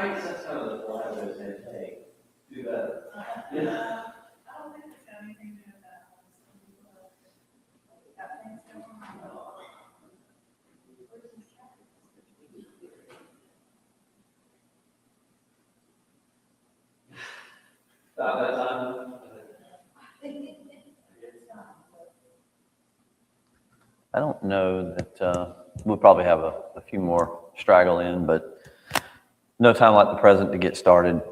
guess that's kind of the point of it, saying, hey, do that. Yeah. I don't think it's got anything to do with that. That thing's going on. About that time. I don't know that we'll probably have a few more straggle in, but no time like the present to get started.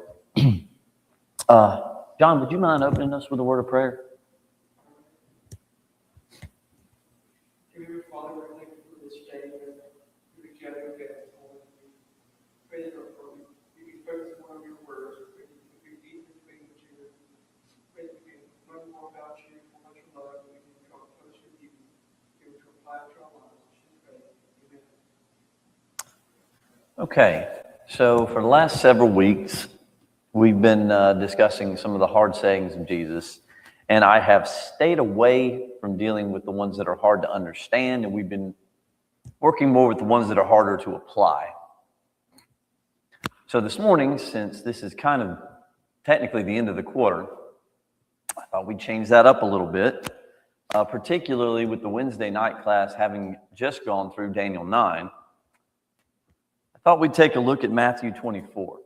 John, would you mind opening us with a word of prayer? Dear Father, we thank you for this day that we together again. Pray that you can focus on your words, pray that you can deep in faith with you, pray that we can learn more about you, how much you love, and we can become closer to you, be able to apply it to our lives. Amen. Okay, so for the last several weeks, we've been discussing some of the hard sayings of Jesus, and I have stayed away from dealing with the ones that are hard to understand, and we've been working more with the ones that are harder to apply. So this morning, since this is kind of technically the end of the quarter, I thought we'd change that up a little bit, particularly with the Wednesday night class having just gone through Daniel 9. I thought we'd take a look at Matthew 24.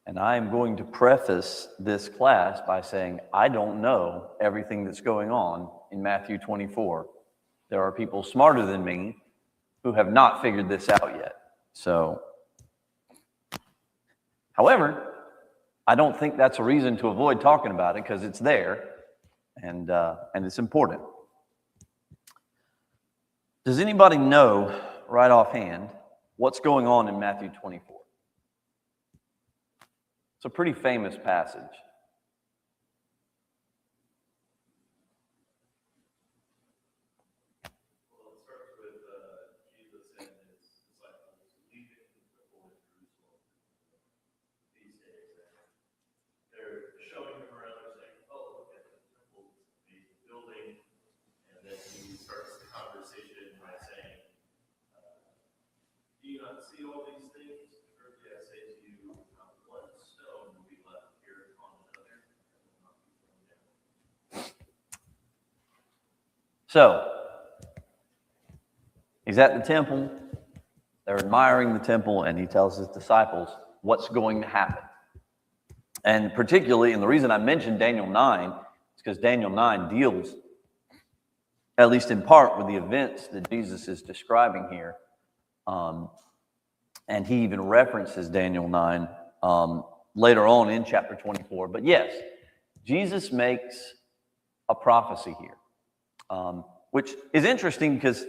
And I am going to preface this class by saying I don't know everything that's going on in Matthew 24. There are people smarter than me who have not figured this out yet. So, however, I don't think that's a reason to avoid talking about it because it's there and it's important. Does anybody know right offhand what's going on in Matthew 24? It's a pretty famous passage. Well, it starts with Jesus and his disciples leaving the Holy Jerusalem these days. They're showing him around, they're saying, oh, look at the temple, it's an amazing building. And then he starts the conversation by saying, do you not see all these things? Truly I say to you, not one stone will be left here upon another, and will not be thrown down. So, he's at the temple. They're admiring the temple, and he tells his disciples what's going to happen. And particularly, and the reason I mentioned Daniel 9 is because Daniel 9 deals, at least in part, with the events that Jesus is describing here. And he even references Daniel 9 later on in chapter 24. But yes, Jesus makes a prophecy here, which is interesting because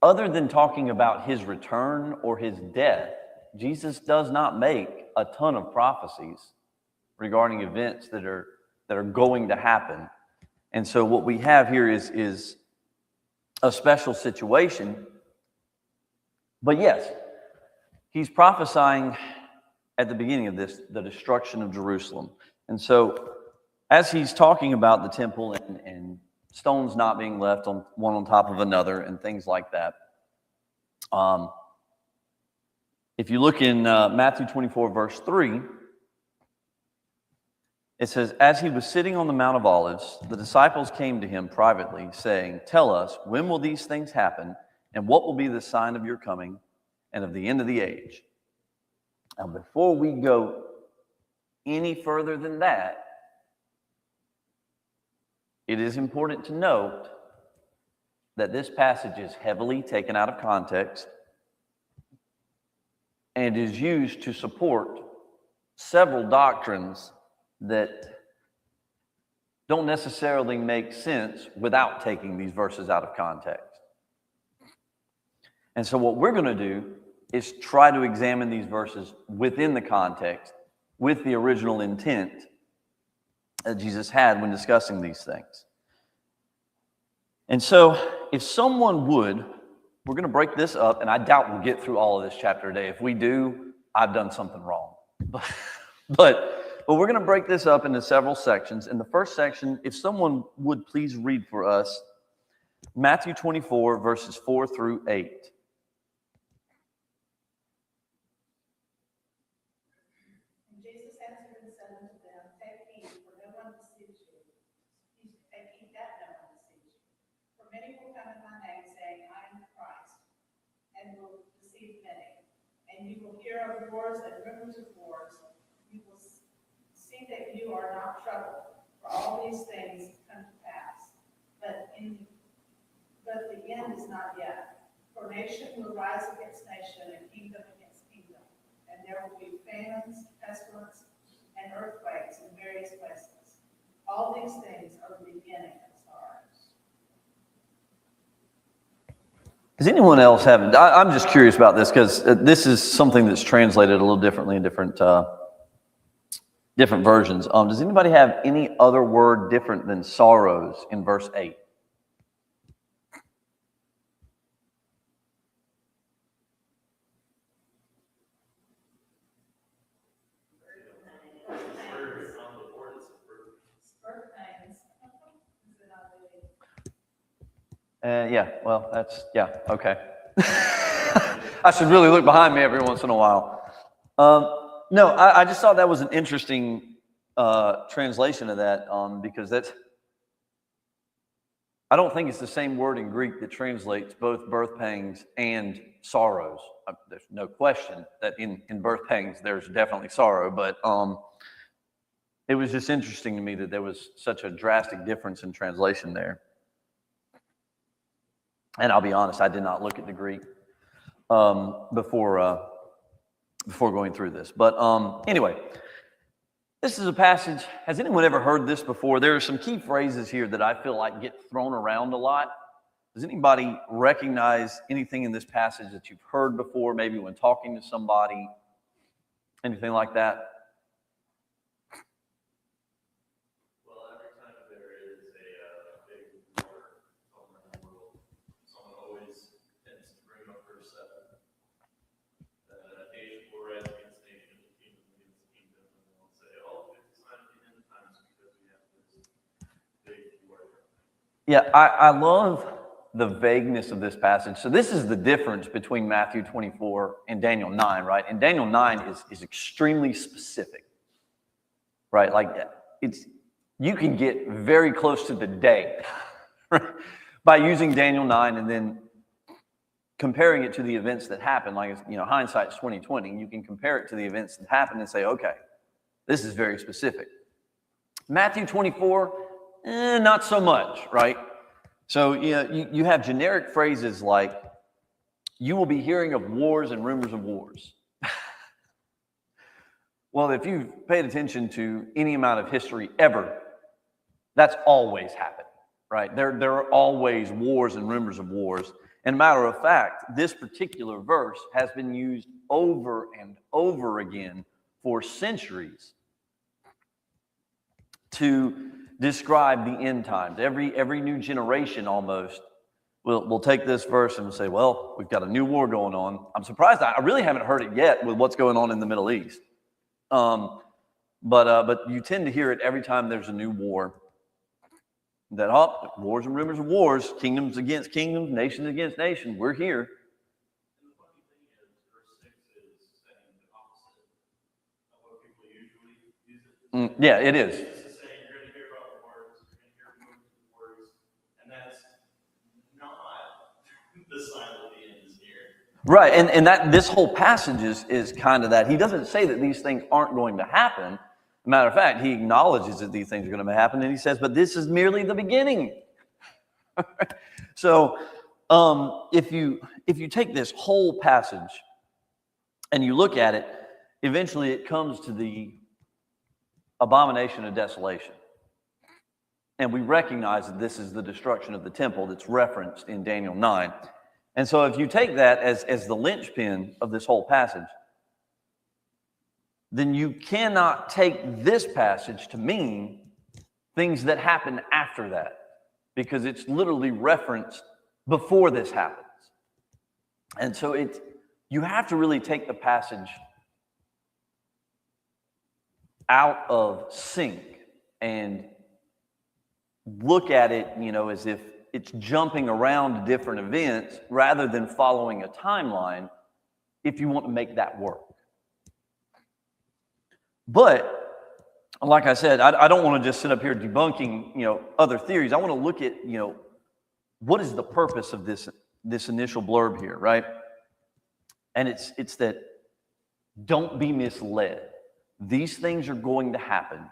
other than talking about his return or his death, Jesus does not make a ton of prophecies regarding events that are going to happen. And so what we have here is a special situation. But yes, he's prophesying at the beginning of this, the destruction of Jerusalem. And so as he's talking about the temple and stones not being left on one on top of another and things like that, if you look in Matthew 24, verse 3, it says, as he was sitting on the Mount of Olives, the disciples came to him privately, saying, tell us, when will these things happen, and what will be the sign of your coming and of the end of the age? Now, before we go any further than that, it is important to note that this passage is heavily taken out of context and is used to support several doctrines that don't necessarily make sense without taking these verses out of context. And so what we're going to do is try to examine these verses within the context, with the original intent that Jesus had when discussing these things. And so if someone would, we're going to break this up, and I doubt we'll get through all of this chapter today. If we do, I've done something wrong. But we're going to break this up into several sections. In the first section, if someone would please read for us Matthew 24, verses 4 through 8. And Jesus answered and said unto them, Take heed, for no one deceives you. Take heed that no one deceives you. For many will come in my name, saying, I am the Christ, and will deceive many. And you will hear of wars and rumors of wars. You will see that you are not troubled, for all these things come to pass. But the end is not yet. For nation will rise against nation, and kingdom against kingdom. And there will be famines, pestilence, and earthquakes in various places. All these things are the beginning of sorrows. Does anyone else have, I'm just curious about this because this is something that's translated a little differently in different versions. Does anybody have any other word different than sorrows in verse 8? Birth pains. Is it not really? Yeah, well, okay. I should really look behind me every once in a while. No, I just thought that was an interesting translation of that because I don't think it's the same word in Greek that translates both birth pangs and sorrows. There's no question that in birth pangs there's definitely sorrow, but it was just interesting to me that there was such a drastic difference in translation there. And I'll be honest, I did not look at the Greek before going through this. But anyway, this is a passage. Has anyone ever heard this before? There are some key phrases here that I feel like get thrown around a lot. Does anybody recognize anything in this passage that you've heard before, maybe when talking to somebody, anything like that? Well, every time there is a big war somewhere in the world, someone always tends to bring up verse 7. That nation will rise against nation, kingdom against kingdom, and they'll say, oh, it's a sign of the end times because we have this big war. Yeah, I love the vagueness of this passage. So this is the difference between Matthew 24 and Daniel 9, right? And Daniel 9 is extremely specific, right? Like you can get very close to the day by using Daniel 9 and then comparing it to the events that happen. Like, hindsight's 20/20. You can compare it to the events that happen and say, okay, this is very specific. Matthew 24, not so much, right? So you have generic phrases like, you will be hearing of wars and rumors of wars. Well, if you've paid attention to any amount of history ever, that's always happened, right? There are always wars and rumors of wars. And matter of fact, this particular verse has been used over and over again for centuries to describe the end times. Every new generation almost will take this verse and say, well, we've got a new war going on. I'm surprised. I really haven't heard it yet with what's going on in the Middle East. But you tend to hear it every time there's a new war. That wars and rumors of wars, kingdoms against kingdoms, nations against nations. We're here. And the funny thing is, verse 6 is saying the opposite of what people usually use it. Yeah, it is. It's saying you're going to hear about wars, you're going to hear rumors of wars, and that's not the sign that the end is near. Right, and that this whole passage is kind of that. He doesn't say that these things aren't going to happen. Matter of fact, he acknowledges that these things are going to happen, and he says, but this is merely the beginning. So if you take this whole passage and you look at it, eventually it comes to the abomination of desolation. And we recognize that this is the destruction of the temple that's referenced in Daniel 9. And so if you take that as the linchpin of this whole passage, then you cannot take this passage to mean things that happen after that, because it's literally referenced before this happens. And so you have to really take the passage out of sync and look at it, as if it's jumping around different events rather than following a timeline if you want to make that work. But like I said, I don't want to just sit up here debunking, other theories. I want to look at, what is the purpose of this initial blurb here, right? And it's that don't be misled. These things are going to happen.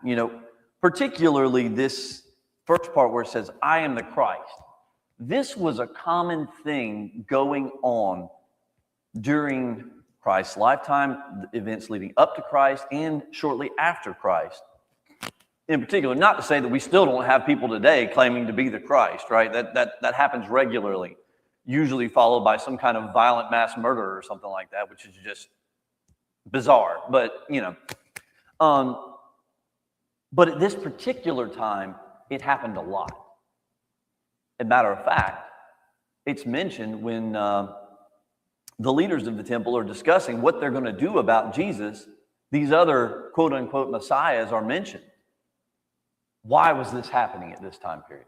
Particularly this first part where it says, I am the Christ. This was a common thing going on during Christ's lifetime, the events leading up to Christ and shortly after Christ. In particular, not to say that we still don't have people today claiming to be the Christ, right? That happens regularly, usually followed by some kind of violent mass murder or something like that, which is just bizarre. But, but at this particular time, it happened a lot. As a matter of fact, it's mentioned when the leaders of the temple are discussing what they're going to do about Jesus. These other quote-unquote messiahs are mentioned. Why was this happening at this time period?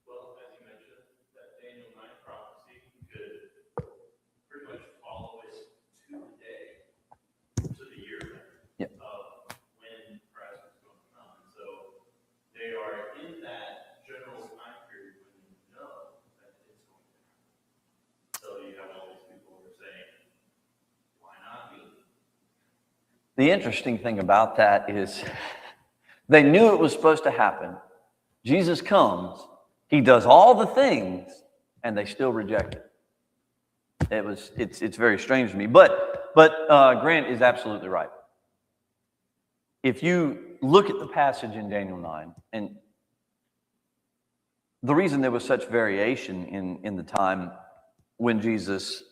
Well, as you mentioned, that Daniel 9 prophecy could pretty much follow it to the day, to the year of when Christ was going to come. And so they are in that general time period when you know that it's going to happen. So you have all these people who are saying, why not me? The interesting thing about that is they knew it was supposed to happen. Jesus comes, he does all the things, and they still reject it. It's very strange to me. But Grant is absolutely right. If you look at the passage in Daniel 9, and the reason there was such variation in the time when Jesus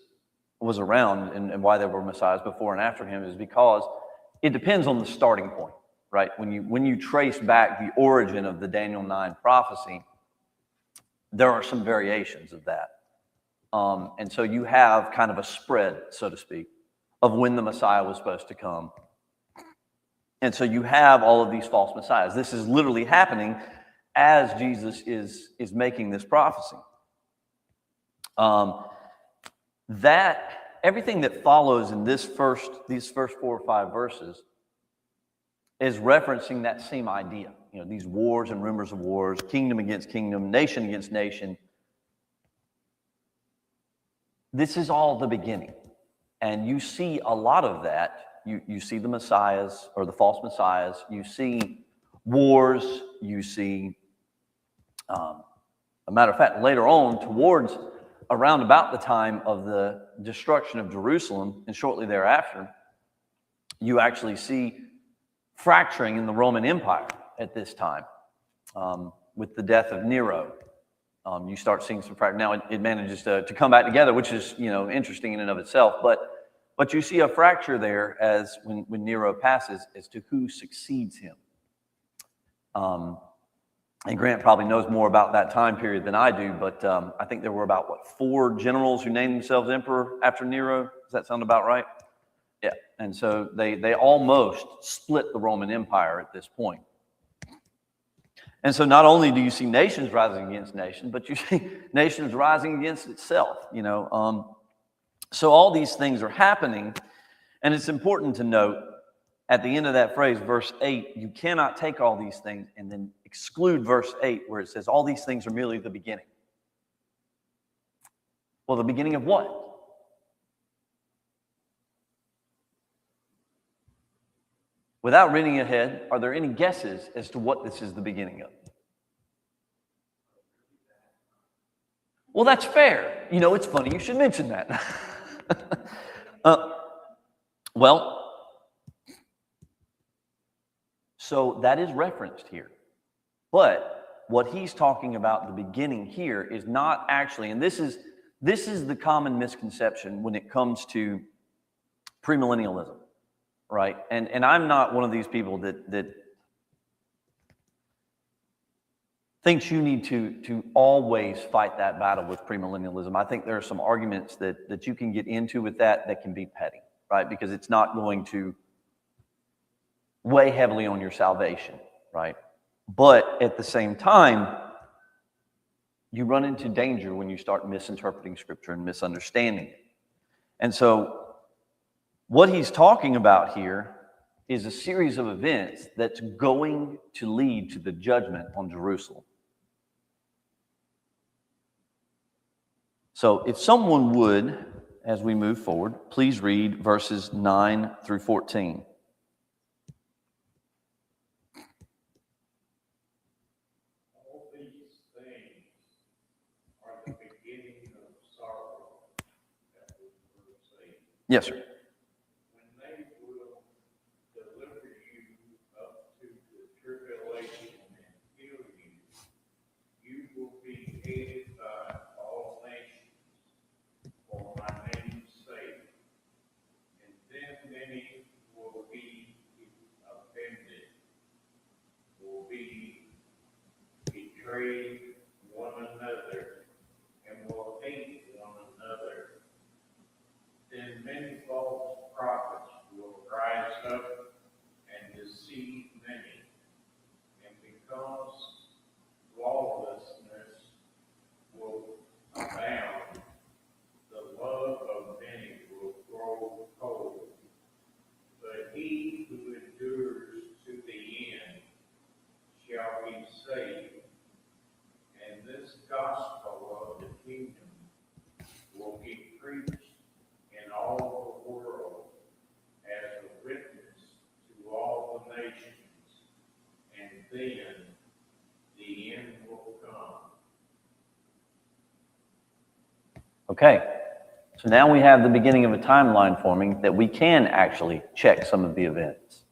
was around and why there were messiahs before and after him is because it depends on the starting point, right? When you trace back the origin of the Daniel 9 prophecy, there are some variations of that. And so you have kind of a spread, so to speak, of when the Messiah was supposed to come. And so you have all of these false messiahs. This is literally happening as Jesus is making this prophecy. That everything that follows in these first 4 or 5 verses is referencing that same idea. These wars and rumors of wars, kingdom against kingdom, nation against nation. This is all the beginning. And you see a lot of that. You see the messiahs or the false messiahs. You see wars. You see, a matter of fact, later on, towards around about the time of the destruction of Jerusalem and shortly thereafter, you actually see fracturing in the Roman Empire at this time with the death of Nero. You start seeing some fracturing. Now it manages to come back together, which is interesting in and of itself. But you see a fracture there as when Nero passes as to who succeeds him. And Grant probably knows more about that time period than I do, but I think there were about, 4 generals who named themselves emperor after Nero? Does that sound about right? Yeah. And so they almost split the Roman Empire at this point. And so not only do you see nations rising against nations, but you see nations rising against itself, So all these things are happening, and it's important to note at the end of that phrase, verse 8, you cannot take all these things and then exclude verse 8 where it says all these things are merely the beginning. Well, the beginning of what? Without reading ahead, are there any guesses as to what this is the beginning of? Well, that's fair. It's funny you should mention that. So that is referenced here. But what he's talking about, the beginning here, is not actually, and this is the common misconception when it comes to premillennialism, right? And I'm not one of these people that thinks you need to always fight that battle with premillennialism. I think there are some arguments that you can get into with that can be petty, right? Because it's not going to weigh heavily on your salvation, right? But at the same time, you run into danger when you start misinterpreting Scripture and misunderstanding it. And so what he's talking about here is a series of events that's going to lead to the judgment on Jerusalem. So if someone would, as we move forward, please read verses 9 through 14. All these things are the beginning of sorrow. That was verse 8. Yes, sir. When they will deliver you up to the tribulation and kill you, you will be hated by all nations for my name's sake. And then many will be offended, will be betray one another, and will hate one another. Then many false prophets will rise up and deceive many. And because lawlessness will abound, the love of many will grow cold. But he who endures to the end shall be saved. And this gospel of the kingdom will be preached in all the world as a witness to all the nations, and then the end will come. Okay. So now we have the beginning of a timeline forming that we can actually check some of the events.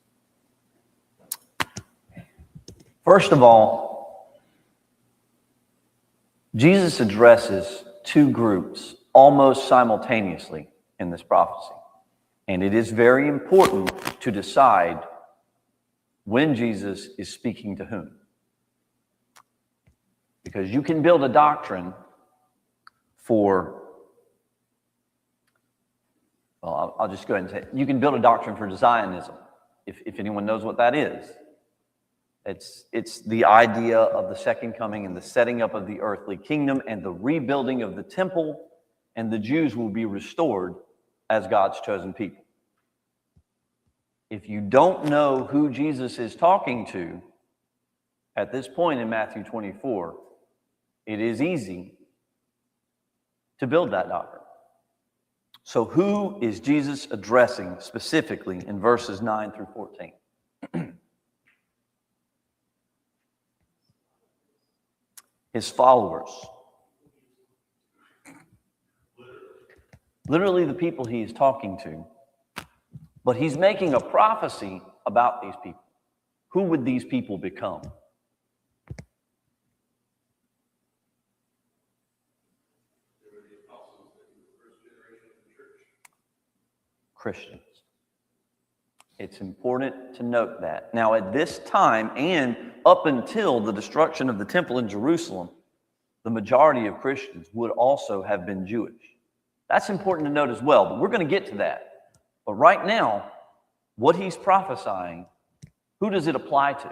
First of all, Jesus addresses two groups almost simultaneously in this prophecy. And it is very important to decide when Jesus is speaking to whom. Because you can build a doctrine for, well, I'll just go ahead and say, you can build a doctrine for Zionism, if anyone knows what that is. It's the idea of the second coming and the setting up of the earthly kingdom and the rebuilding of the temple, and the Jews will be restored as God's chosen people. If you don't know who Jesus is talking to at this point in Matthew 24, it is easy to build that doctrine. So who is Jesus addressing specifically in verses 9 through 14? His followers. Literally the people he is talking to. But he's making a prophecy about these people. Who would these people become? Christians. It's important to note that. Now, at this time and up until the destruction of the temple in Jerusalem, the majority of Christians would also have been Jewish. That's important to note as well, but we're going to get to that. But right now, what he's prophesying, who does it apply to?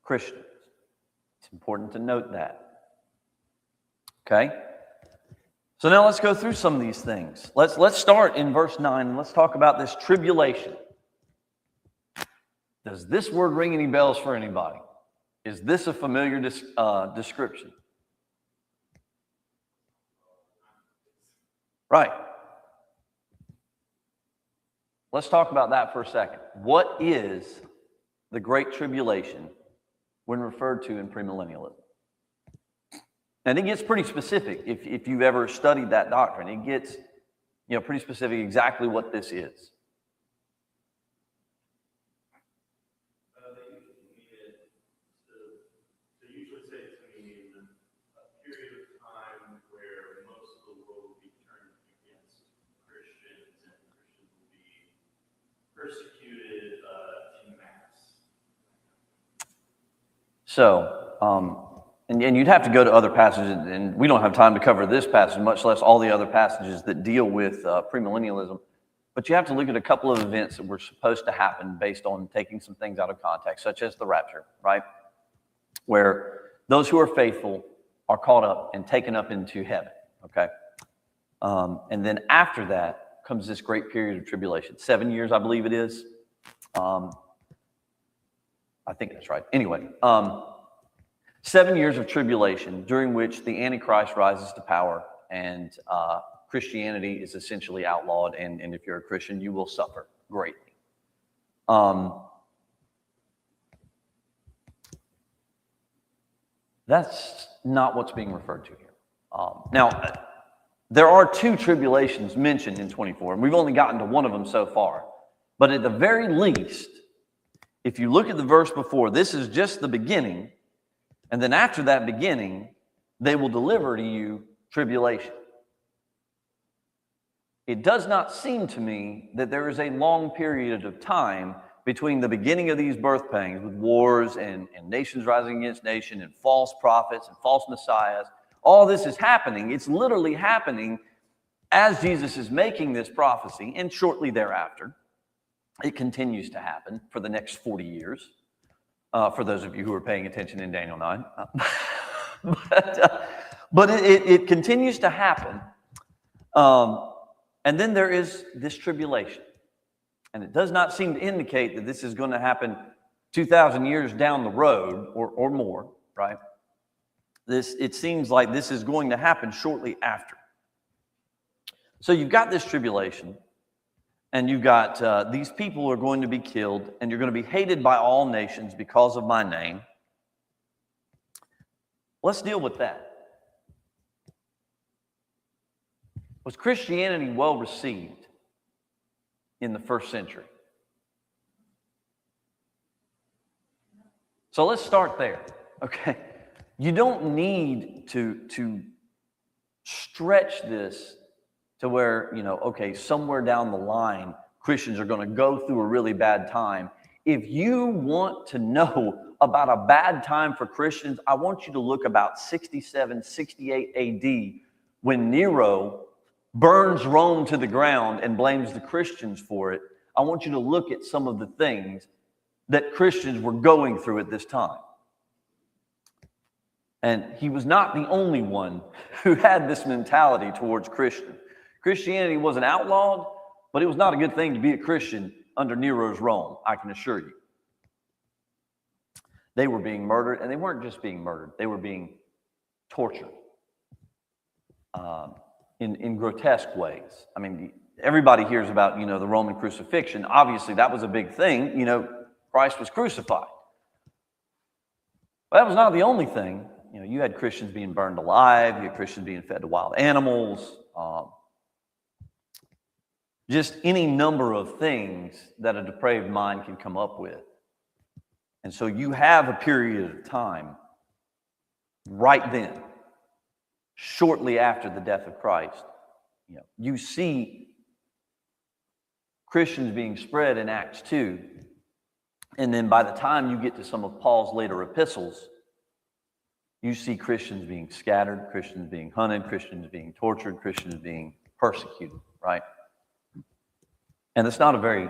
Christians. It's important to note that. Okay? So now let's go through some of these things. Let's start in verse 9 and let's talk about this tribulation. Does this word ring any bells for anybody? Is this a familiar description? Right. Let's talk about that for a second. What is the Great Tribulation when referred to in premillennialism? And it gets pretty specific if you've ever studied that doctrine. It gets, pretty specific exactly what this is. They usually say to me a period of time where most of the world will be turned against Christians and Christians will be persecuted in mass. So, and you'd have to go to other passages, and we don't have time to cover this passage, much less all the other passages that deal with premillennialism. But you have to look at a couple of events that were supposed to happen based on taking some things out of context, such as the rapture, right? Where those who are faithful are caught up and taken up into heaven, okay? And then after that comes this great period of tribulation. 7 years, I believe it is. I think that's right. Anyway, 7 years of tribulation during which the Antichrist rises to power and Christianity is essentially outlawed. And if you're a Christian, you will suffer greatly. That's not what's being referred to here. Now, there are 2 tribulations mentioned in 24, and we've only gotten to one of them so far. But at the very least, if you look at the verse before, this is just the beginning. And then after that beginning, they will deliver to you tribulation. It does not seem to me that there is a long period of time between the beginning of these birth pangs with wars and nations rising against nation and false prophets and false messiahs. All this is happening. It's literally happening as Jesus is making this prophecy, and shortly thereafter. It continues to happen for the next 40 years, for those of you who are paying attention in Daniel 9. But it continues to happen. And then there is this tribulation. And it does not seem to indicate that this is going to happen 2,000 years down the road or more, right? It seems like this is going to happen shortly after. So you've got this tribulation, and you've got these people are going to be killed, and you're going to be hated by all nations because of my name. Let's deal with that. Was Christianity well received in the first century? So let's start there, okay? You don't need to stretch this to where, okay, somewhere down the line, Christians are going to go through a really bad time. If you want to know about a bad time for Christians, I want you to look about 67, 68 AD when Nero burns Rome to the ground and blames the Christians for it. I want you to look at some of the things that Christians were going through at this time. And he was not the only one who had this mentality towards Christians. Christianity wasn't outlawed, but it was not a good thing to be a Christian under Nero's Rome, I can assure you. They were being murdered, and they weren't just being murdered. They were being tortured in grotesque ways. I mean, everybody hears about, the Roman crucifixion. Obviously, that was a big thing. Christ was crucified. But that was not the only thing. You had Christians being burned alive. You had Christians being fed to wild animals. Just any number of things that a depraved mind can come up with. And so you have a period of time right then, shortly after the death of Christ. You see Christians being spread in Acts 2. And then by the time you get to some of Paul's later epistles, you see Christians being scattered, Christians being hunted, Christians being tortured, Christians being persecuted, right? And it's not a very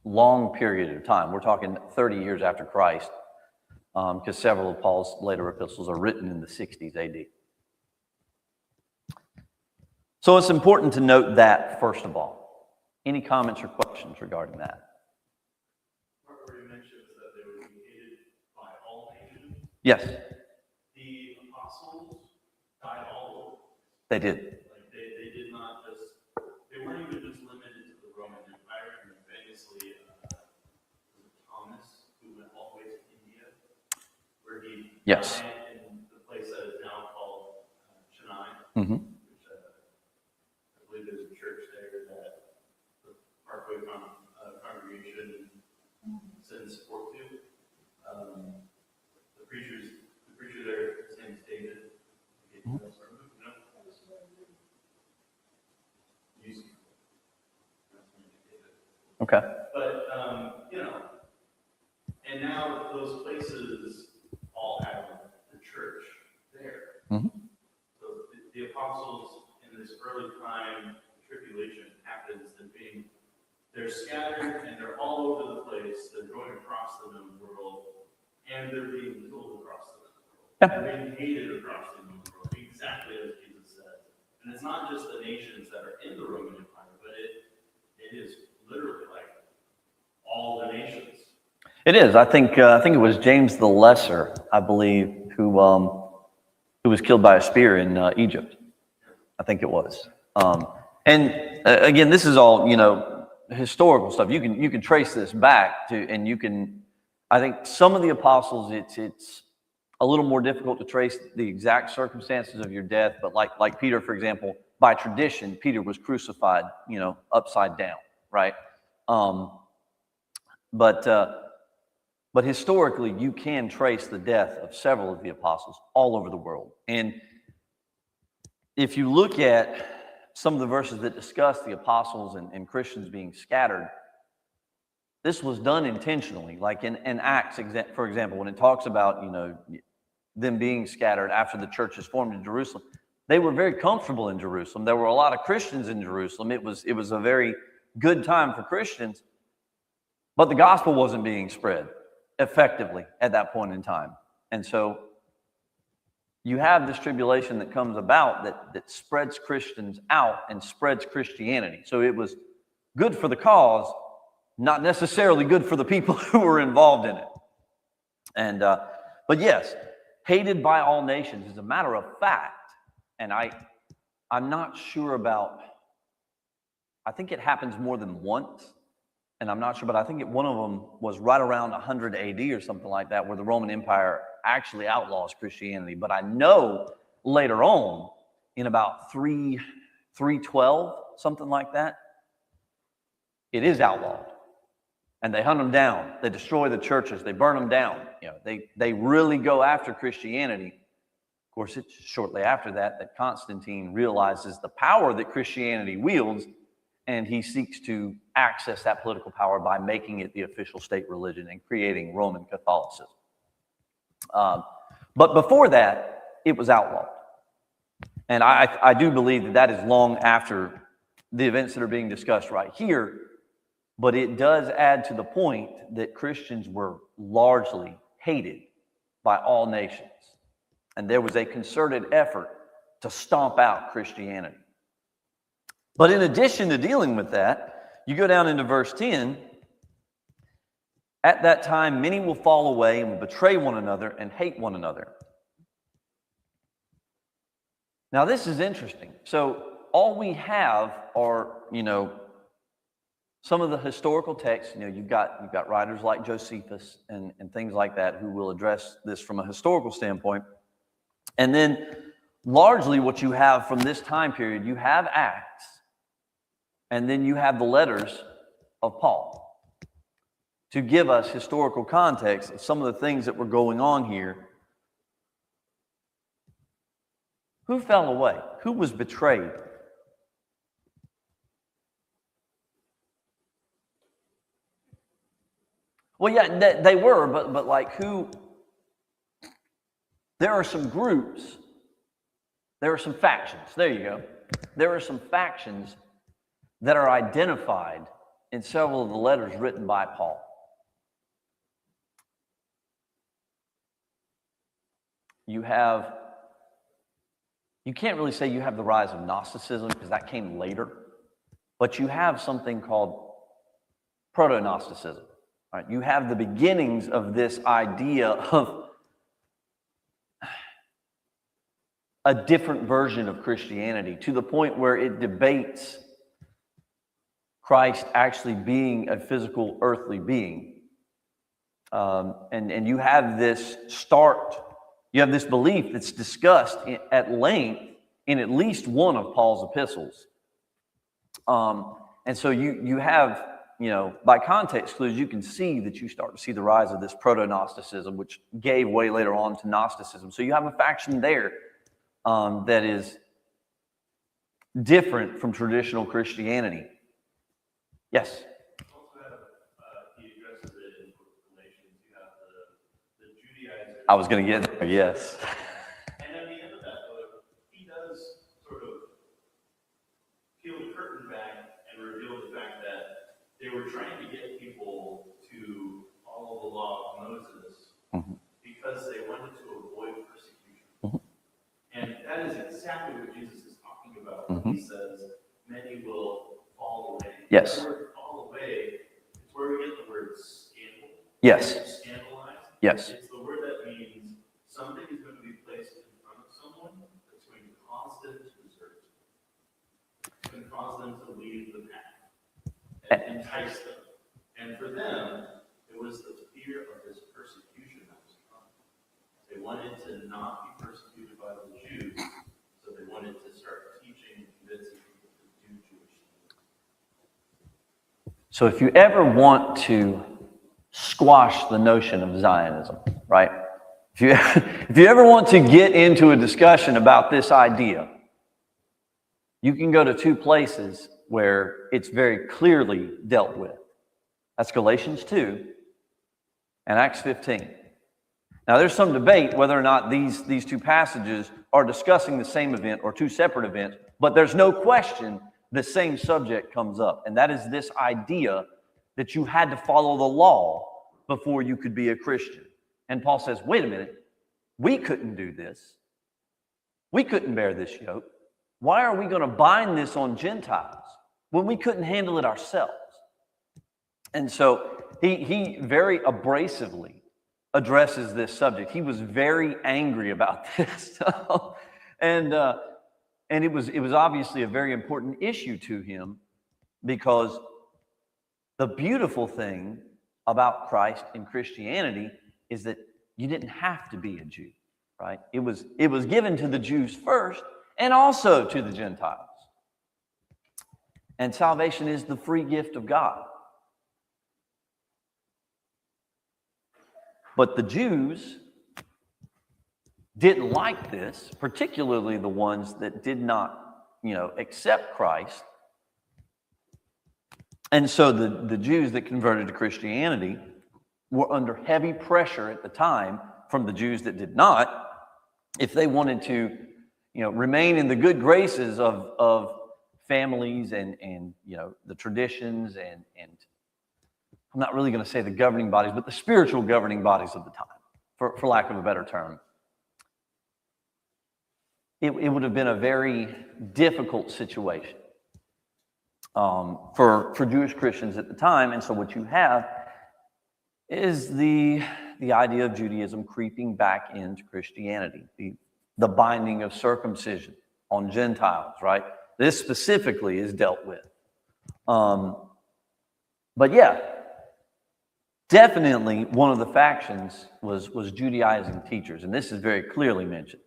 long period of time. We're talking 30 years after Christ, because several of Paul's later epistles are written in the 60s AD. So it's important to note that, first of all. Any comments or questions regarding that? Where you mentioned that they would be hated by all nations. Yes. The apostles died all over. They did. Like they did not just, they weren't even just limited to the Roman Empire. And famously, Thomas, who went all the way to India, where he Yes. died in the place that is now called Chennai, Mm-hmm. which I believe there's a church there that the Parkway congregation sends support to. The preacher there, his name's David. Okay. But, and now those places all have the church there. Mhm. So the apostles in this early time tribulation happens, and they're scattered and they're all over the place. They're going across the known world, and they're being killed across the known world. Yeah. They're being hated across the known world, exactly as Jesus said. And it's not just the nations that are in the Roman Empire, but it is literally like all the nations. It is. I think it was James the Lesser, I believe, who was killed by a spear in Egypt. I think it was. Again, this is all, historical stuff. You can trace this back to, and you can. I think some of the apostles, it's a little more difficult to trace the exact circumstances of your death. But like Peter, for example, by tradition, Peter was crucified, upside down, right? But historically, you can trace the death of several of the apostles all over the world. And if you look at some of the verses that discuss the apostles and Christians being scattered, this was done intentionally. Like in Acts, for example, when it talks about, them being scattered after the church is formed in Jerusalem, they were very comfortable in Jerusalem. There were a lot of Christians in Jerusalem. It was a very good time for Christians, but the gospel wasn't being spread effectively at that point in time. And so you have this tribulation that comes about that spreads Christians out and spreads Christianity. So it was good for the cause, not necessarily good for the people who were involved in it. And but yes, hated by all nations. As a matter of fact, and I'm not sure about, I think it happens more than once, and I'm not sure, but I think one of them was right around 100 AD or something like that, where the Roman Empire actually outlaws Christianity. But I know later on, in about 312, something like that, it is outlawed. And they hunt them down. They destroy the churches. They burn them down. They really go after Christianity. Of course, it's shortly after that Constantine realizes the power that Christianity wields, and he seeks to access that political power by making it the official state religion and creating Roman Catholicism. But before that, it was outlawed. And I do believe that is long after the events that are being discussed right here. But it does add to the point that Christians were largely hated by all nations. And there was a concerted effort to stomp out Christianity. But in addition to dealing with that, you go down into verse 10. At that time, many will fall away and will betray one another and hate one another. Now, this is interesting. So all we have are, some of the historical texts. You've got writers like Josephus and things like that who will address this from a historical standpoint. And then largely what you have from this time period, you have Acts, and then you have the letters of Paul to give us historical context of some of the things that were going on here. Who fell away? Who was betrayed? Well, yeah, they were, but like who? There are some groups. There are some factions. There you go. There are some factions that are identified in several of the letters written by Paul. You can't really say you have the rise of Gnosticism because that came later, but you have something called proto-Gnosticism. Right? You have the beginnings of this idea of a different version of Christianity, to the point where it debates Christ actually being a physical earthly being. And you have this belief that's discussed at length in at least one of Paul's epistles. And so you have, by context clues, you can see that you start to see the rise of this proto-Gnosticism, which gave way later on to Gnosticism. So you have a faction there that is different from traditional Christianity. Yes? Also have, he addresses it in Galatians. You have the Judaizers. I was going to get there, yes. And at the end of that book, he does sort of peel the curtain back and reveal the fact that they were Yes. The word fall away, it's where we get the word scandal. Yes. Scandalized. Yes. It's the word that means something is going to be placed in front of someone that's going to cause them to desert. It's going to cause them to leave the path and entice them. And for them, it was the fear of this persecution that was coming. They wanted to not be persecuted by the Jews, so they wanted to start teaching and convincing people to do Jewish things. So if you ever want to squash the notion of Zionism, right? If you ever want to get into a discussion about this idea, you can go to two places where it's very clearly dealt with. That's Galatians 2 and Acts 15. Now, there's some debate whether or not these two passages are discussing the same event or two separate events, but there's no question the same subject comes up, and that is this idea that you had to follow the law before you could be a Christian. And Paul says, wait a minute, we couldn't do this. We couldn't bear this yoke. Why are we going to bind this on Gentiles when we couldn't handle it ourselves? And so he very abrasively addresses this subject. He was very angry about this. And it was obviously a very important issue to him, because the beautiful thing about Christ and Christianity is that you didn't have to be a Jew, right? It was given to the Jews first and also to the Gentiles. And salvation is the free gift of God. But the Jews didn't like this, particularly the ones that did not, accept Christ. And so the Jews that converted to Christianity were under heavy pressure at the time from the Jews that did not, if they wanted to, remain in the good graces of families and the traditions and I'm not really going to say the governing bodies, but the spiritual governing bodies of the time, for lack of a better term. It would have been a very difficult situation for Jewish Christians at the time. And so what you have is the idea of Judaism creeping back into Christianity, the binding of circumcision on Gentiles, right? This specifically is dealt with. But yeah, definitely one of the factions was Judaizing teachers, and this is very clearly mentioned.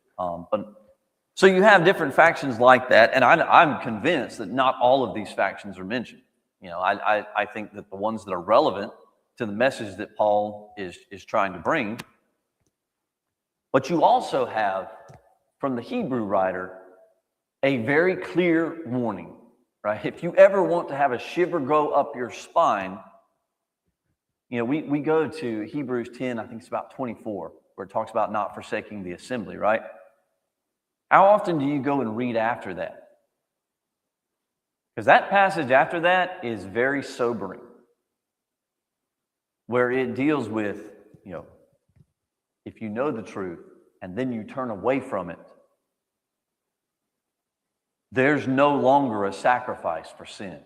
So you have different factions like that, and I'm convinced that not all of these factions are mentioned. I think that the ones that are relevant to the message that Paul is trying to bring. But you also have, from the Hebrew writer, a very clear warning, right? If you ever want to have a shiver go up your spine, we go to Hebrews 10, I think it's about 24, where it talks about not forsaking the assembly, right? How often do you go and read after that? Because that passage after that is very sobering, where it deals with, if you know the truth and then you turn away from it, there's no longer a sacrifice for sin.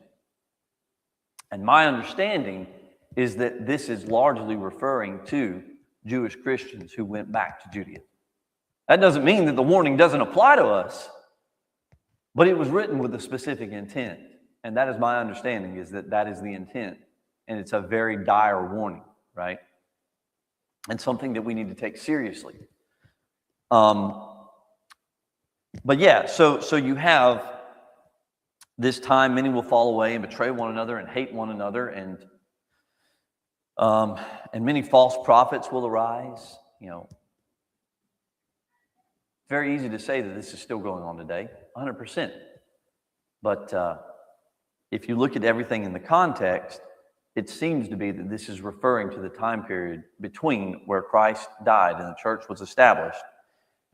And my understanding is that this is largely referring to Jewish Christians who went back to Judaism. That doesn't mean that the warning doesn't apply to us, but it was written with a specific intent. And that is my understanding, is that is the intent. And it's a very dire warning, right? And something that we need to take seriously. But yeah, so you have this time, many will fall away and betray one another and hate one another, and many false prophets will arise. Very easy to say that this is still going on today, 100%. But if you look at everything in the context, it seems to be that this is referring to the time period between where Christ died and the church was established,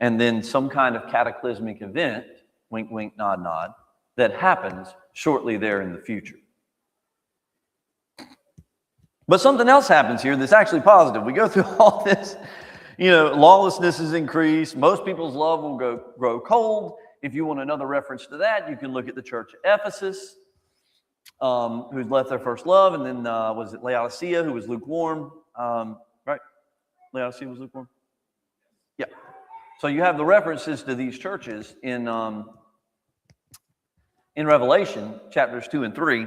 and then some kind of cataclysmic event, wink, wink, nod, nod, that happens shortly there in the future. But something else happens here that's actually positive. We go through all this, lawlessness is increased. Most people's love will grow cold. If you want another reference to that, you can look at the church of Ephesus. who'd left their first love, and then was it Laodicea, who was lukewarm, right? Laodicea was lukewarm? Yeah. So you have the references to these churches in Revelation, chapters 2 and 3.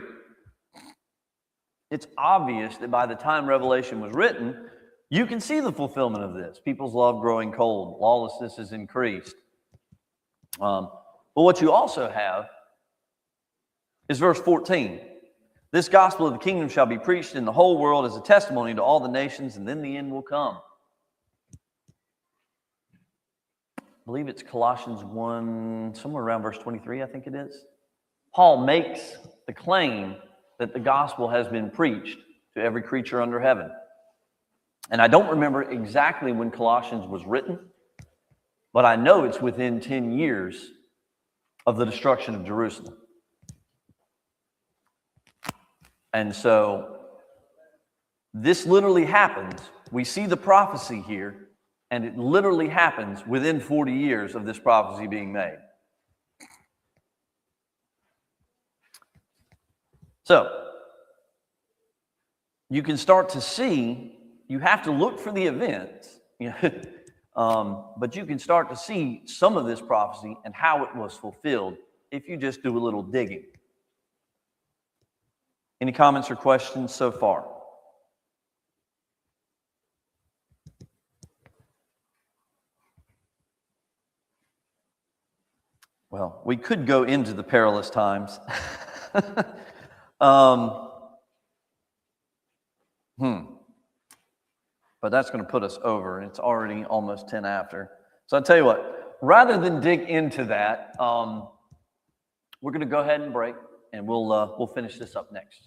It's obvious that by the time Revelation was written, you can see the fulfillment of this. People's love growing cold, lawlessness is increased. But what you also have is verse 14. This gospel of the kingdom shall be preached in the whole world as a testimony to all the nations, and then the end will come. I believe it's Colossians 1, somewhere around verse 23, I think it is. Paul makes the claim that the gospel has been preached to every creature under heaven. And I don't remember exactly when Colossians was written, but I know it's within 10 years of the destruction of Jerusalem. And so this literally happens. We see the prophecy here, and it literally happens within 40 years of this prophecy being made. So, you can start to see, you have to look for the events, but you can start to see some of this prophecy and how it was fulfilled if you just do a little digging. Any comments or questions so far? Well, we could go into the perilous times. But that's going to put us over, and it's already almost 10 after. So I'll tell you what, rather than dig into that, we're going to go ahead and break, and we'll finish this up next.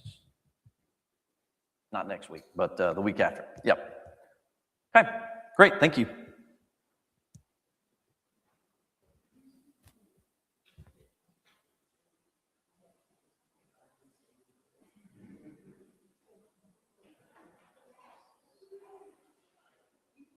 Not next week, but the week after. Yep. Okay, great. Thank you.